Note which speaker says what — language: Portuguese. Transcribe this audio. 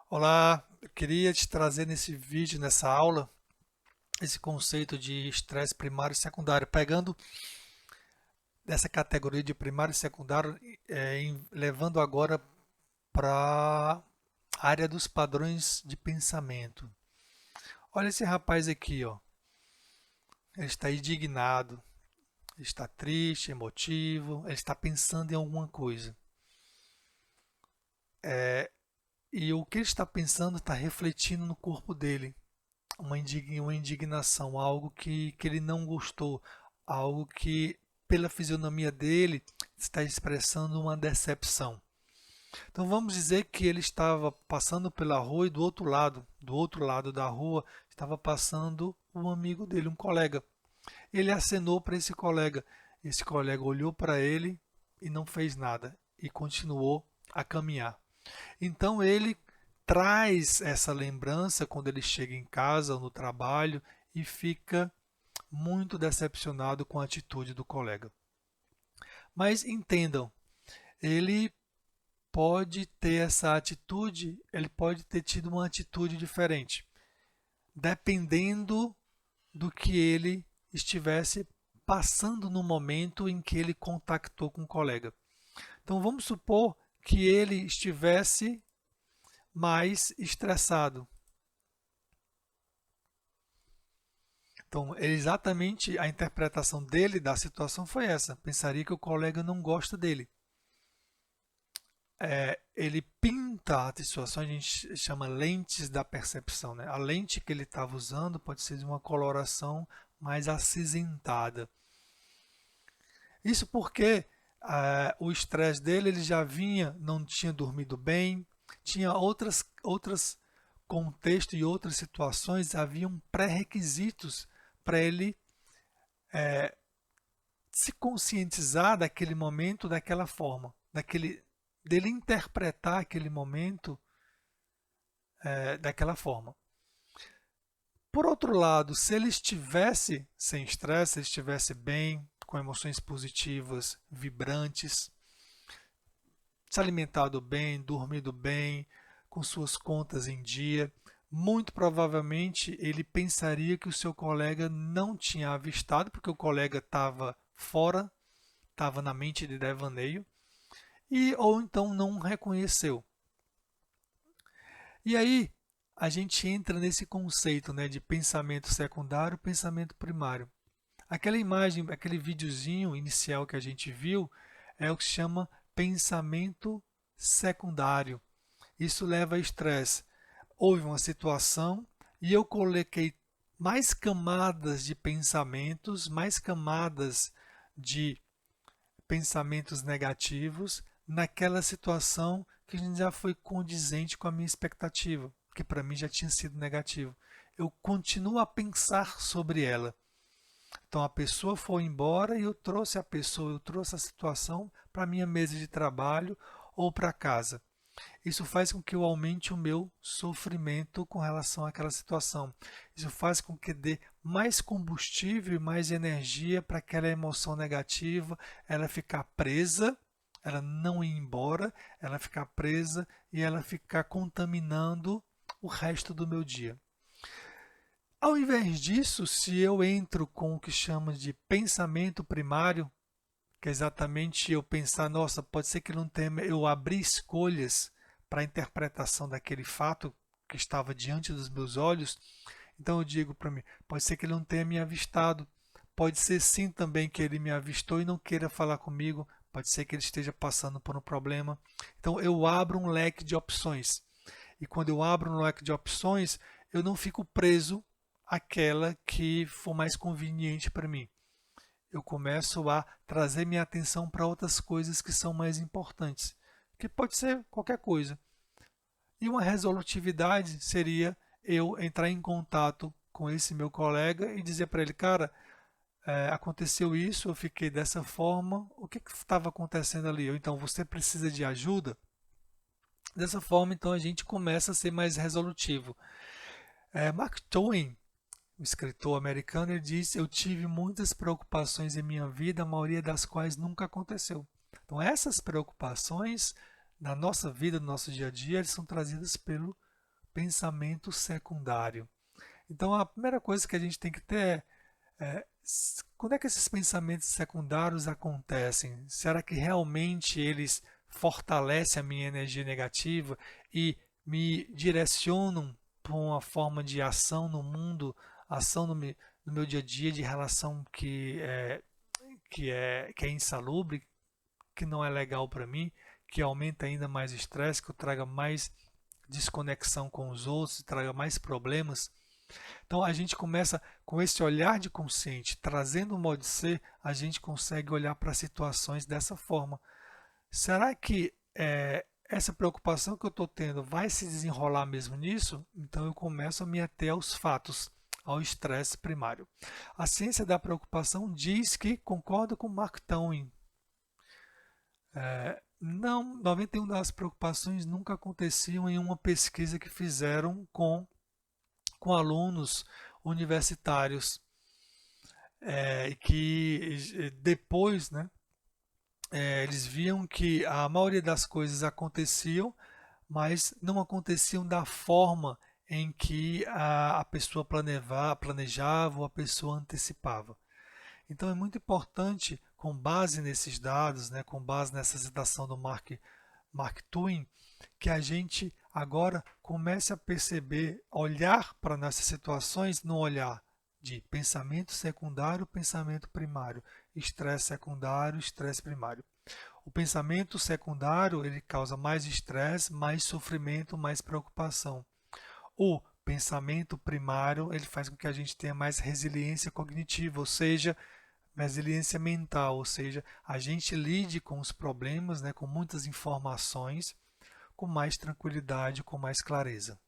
Speaker 1: Olá, eu queria te trazer nesse vídeo, nessa aula, esse conceito de estresse primário e secundário, pegando dessa categoria de primário e secundário, levando agora para a área dos padrões de pensamento. Olha esse rapaz aqui, ó. Ele está indignado, ele está triste, emotivo, ele está pensando em alguma coisa. E o que ele está pensando está refletindo no corpo dele. Uma indignação, algo que ele não gostou, algo que, pela fisionomia dele, está expressando uma decepção. Então vamos dizer que ele estava passando pela rua e do outro lado da rua, estava passando um amigo dele, um colega. Ele acenou para esse colega. Esse colega olhou para ele e não fez nada e continuou a caminhar. Então ele traz essa lembrança quando ele chega em casa ou no trabalho e fica muito decepcionado com a atitude do colega. Mas entendam, ele pode ter essa atitude, ele pode ter tido uma atitude diferente, dependendo do que ele estivesse passando no momento em que ele contactou com o colega. Então vamos supor que ele estivesse mais estressado. Então, exatamente a interpretação dele da situação foi essa. Pensaria que o colega não gosta dele. Ele pinta a situação, a gente chama lentes da percepção. Né? A lente que ele estava usando pode ser de uma coloração mais acinzentada. Isso porque o estresse dele ele já vinha, não tinha dormido bem, tinha outras contextos e outras situações, haviam pré-requisitos para ele se conscientizar daquele momento daquela forma, dele interpretar aquele momento daquela forma. Por outro lado, se ele estivesse sem estresse, se ele estivesse bem, com emoções positivas, vibrantes, se alimentado bem, dormido bem, com suas contas em dia, muito provavelmente ele pensaria que o seu colega não tinha avistado, porque o colega estava fora, estava na mente de devaneio, e ou então não reconheceu. E aí a gente entra nesse conceito, né, de pensamento secundário, pensamento primário. Aquela imagem, aquele videozinho inicial que a gente viu é o que se chama pensamento secundário. Isso leva a estresse. Houve uma situação e eu coloquei mais camadas de pensamentos, mais camadas de pensamentos negativos naquela situação que já foi condizente com a minha expectativa, que para mim já tinha sido negativo. Eu continuo a pensar sobre ela. Então a pessoa foi embora e eu trouxe a pessoa, eu trouxe a situação para minha mesa de trabalho ou para casa. Isso faz com que eu aumente o meu sofrimento com relação àquela situação. Isso faz com que dê mais combustível e mais energia para aquela emoção negativa, ela ficar presa, ela não ir embora, ela ficar presa e ela ficar contaminando o resto do meu dia. Ao invés disso, se eu entro com o que chama de pensamento primário, que é exatamente eu pensar, nossa, pode ser que não tenha, eu abrir escolhas para a interpretação daquele fato que estava diante dos meus olhos, então eu digo para mim, pode ser que ele não tenha me avistado, pode ser sim também que ele me avistou e não queira falar comigo, pode ser que ele esteja passando por um problema. Então eu abro um leque de opções. E quando eu abro um leque de opções, eu não fico preso àquela que for mais conveniente para mim. Eu começo a trazer minha atenção para outras coisas que são mais importantes, que pode ser qualquer coisa. E uma resolutividade seria eu entrar em contato com esse meu colega e dizer para ele, cara, aconteceu isso, eu fiquei dessa forma, o que estava acontecendo ali? Ou então, você precisa de ajuda? Dessa forma, então, a gente começa a ser mais resolutivo. Mark Twain, um escritor americano, ele diz: eu tive muitas preocupações em minha vida, a maioria das quais nunca aconteceu. Então, essas preocupações na nossa vida, no nosso dia a dia, eles são trazidas pelo pensamento secundário. Então, a primeira coisa que a gente tem que ter quando é que esses pensamentos secundários acontecem? Será que realmente eles fortalecem a minha energia negativa e me direcionam para uma forma de ação no mundo, ação no meu dia a dia, de relação que é insalubre, que não é legal para mim, que aumenta ainda mais o estresse, que eu traga mais desconexão com os outros, traga mais problemas? Então a gente começa com esse olhar de consciente, trazendo o modo de ser, a gente consegue olhar para situações dessa forma. Será que essa preocupação que eu estou tendo vai se desenrolar mesmo nisso? Então eu começo a me ater aos fatos, ao estresse primário. A ciência da preocupação diz que, concorda com Mark Twain, não, 91 das preocupações nunca aconteciam em uma pesquisa que fizeram com alunos universitários, que depois, né, eles viam que a maioria das coisas aconteciam, mas não aconteciam da forma em que a pessoa planejava ou a pessoa antecipava. Então é muito importante, com base nesses dados, né, com base nessa citação do Mark Twain, que a gente agora comece a perceber, olhar para nossas situações no olhar de pensamento secundário, pensamento primário, estresse secundário, estresse primário. O pensamento secundário ele causa mais estresse, mais sofrimento, mais preocupação. O pensamento primário ele faz com que a gente tenha mais resiliência cognitiva, ou seja, resiliência mental, ou seja, a gente lide com os problemas, né, com muitas informações, com mais tranquilidade, com mais clareza.